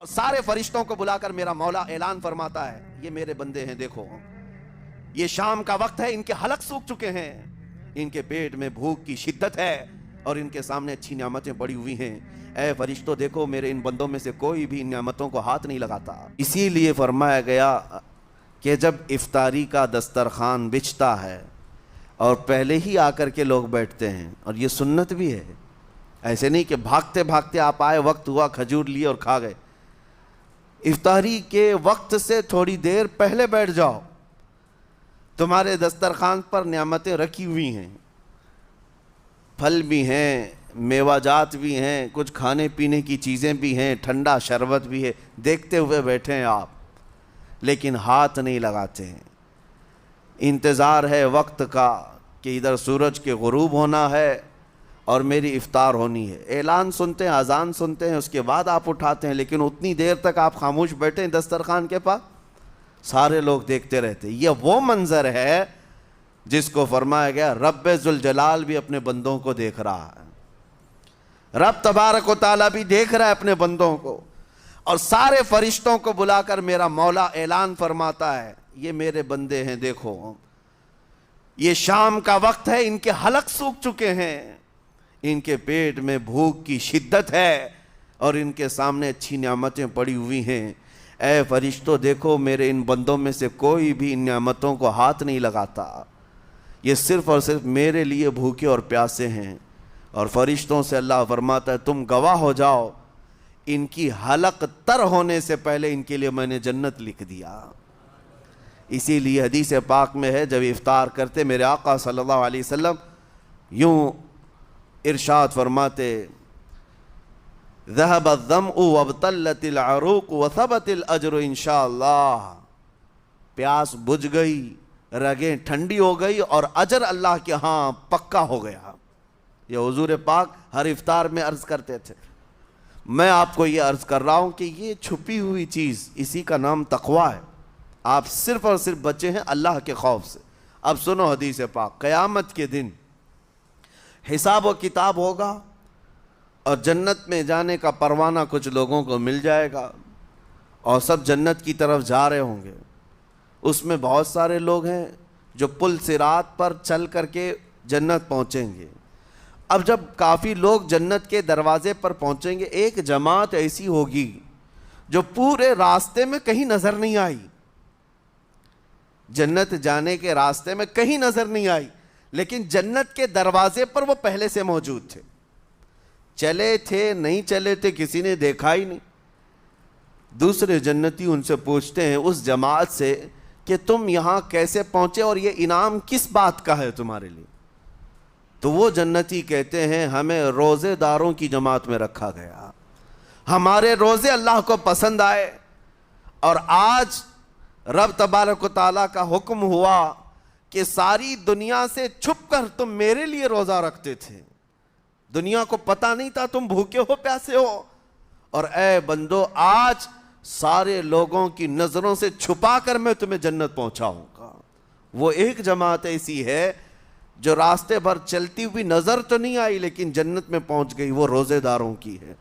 سارے فرشتوں کو بلا کر میرا مولا اعلان فرماتا ہے، یہ میرے بندے ہیں، دیکھو یہ شام کا وقت ہے، ان کے حلق سوکھ چکے ہیں، ان کے پیٹ میں بھوک کی شدت ہے اور ان کے سامنے اچھی نعمتیں پڑی ہوئی ہیں۔ اے فرشتوں دیکھو میرے ان بندوں میں سے کوئی بھی ان نعمتوں کو ہاتھ نہیں لگاتا۔ اسی لیے فرمایا گیا کہ جب افطاری کا دسترخوان بچھتا ہے اور پہلے ہی آ کر کے لوگ بیٹھتے ہیں، اور یہ سنت بھی ہے، ایسے نہیں کہ بھاگتے بھاگتے آپ آئے، وقت ہوا کھجور لیے اور کھا گئے۔ افطاری کے وقت سے تھوڑی دیر پہلے بیٹھ جاؤ، تمہارے دسترخوان پر نعمتیں رکھی ہوئی ہیں، پھل بھی ہیں، میوہ جات بھی ہیں، کچھ کھانے پینے کی چیزیں بھی ہیں، ٹھنڈا شربت بھی ہے، دیکھتے ہوئے بیٹھے ہیں آپ، لیکن ہاتھ نہیں لگاتے ہیں۔ انتظار ہے وقت کا کہ ادھر سورج کے غروب ہونا ہے اور میری افطار ہونی ہے، اعلان سنتے ہیں، اذان سنتے ہیں، اس کے بعد آپ اٹھاتے ہیں، لیکن اتنی دیر تک آپ خاموش بیٹھے ہیں دسترخوان کے پاس، سارے لوگ دیکھتے رہتے۔ یہ وہ منظر ہے جس کو فرمایا گیا رب ذوالجلال بھی اپنے بندوں کو دیکھ رہا ہے، رب تبارک و تعالیٰ بھی دیکھ رہا ہے اپنے بندوں کو، اور سارے فرشتوں کو بلا کر میرا مولا اعلان فرماتا ہے، یہ میرے بندے ہیں، دیکھو یہ شام کا وقت ہے، ان کے حلق سوکھ چکے ہیں، ان کے پیٹ میں بھوک کی شدت ہے اور ان کے سامنے اچھی نعمتیں پڑی ہوئی ہیں۔ اے فرشتوں دیکھو میرے ان بندوں میں سے کوئی بھی ان نعمتوں کو ہاتھ نہیں لگاتا، یہ صرف اور صرف میرے لیے بھوکے اور پیاسے ہیں۔ اور فرشتوں سے اللہ فرماتا ہے تم گواہ ہو جاؤ، ان کی حلق تر ہونے سے پہلے ان کے لیے میں نے جنت لکھ دیا۔ اسی لیے حدیث پاک میں ہے، جب افطار کرتے میرے آقا صلی اللہ علیہ وسلم یوں ارشاد فرماتے، ذهب الظمأ وابتلت العروق وثبت الاجر انشاءاللہ، پیاس بجھ گئی، رگیں ٹھنڈی ہو گئی اور اجر اللہ کے ہاں پکا ہو گیا۔ یہ حضور پاک ہر افطار میں عرض کرتے تھے۔ میں آپ کو یہ عرض کر رہا ہوں کہ یہ چھپی ہوئی چیز، اسی کا نام تقویٰ ہے۔ آپ صرف اور صرف بچے ہیں اللہ کے خوف سے۔ اب سنو حدیث پاک، قیامت کے دن حساب و کتاب ہوگا اور جنت میں جانے کا پروانہ کچھ لوگوں کو مل جائے گا اور سب جنت کی طرف جا رہے ہوں گے۔ اس میں بہت سارے لوگ ہیں جو پل صراط پر چل کر کے جنت پہنچیں گے۔ اب جب کافی لوگ جنت کے دروازے پر پہنچیں گے، ایک جماعت ایسی ہوگی جو پورے راستے میں کہیں نظر نہیں آئی، جنت جانے کے راستے میں کہیں نظر نہیں آئی، لیکن جنت کے دروازے پر وہ پہلے سے موجود تھے، چلے تھے نہیں چلے تھے کسی نے دیکھا ہی نہیں۔ دوسرے جنتی ان سے پوچھتے ہیں اس جماعت سے کہ تم یہاں کیسے پہنچے اور یہ انعام کس بات کا ہے تمہارے لیے؟ تو وہ جنتی کہتے ہیں ہمیں روزے داروں کی جماعت میں رکھا گیا، ہمارے روزے اللہ کو پسند آئے، اور آج رب تبارک و تعالیٰ کا حکم ہوا کہ ساری دنیا سے چھپ کر تم میرے لیے روزہ رکھتے تھے، دنیا کو پتہ نہیں تھا تم بھوکے ہو پیاسے ہو، اور اے بندو آج سارے لوگوں کی نظروں سے چھپا کر میں تمہیں جنت پہنچاؤں گا۔ وہ ایک جماعت ایسی ہے جو راستے بھر چلتی ہوئی نظر تو نہیں آئی لیکن جنت میں پہنچ گئی، وہ روزے داروں کی ہے۔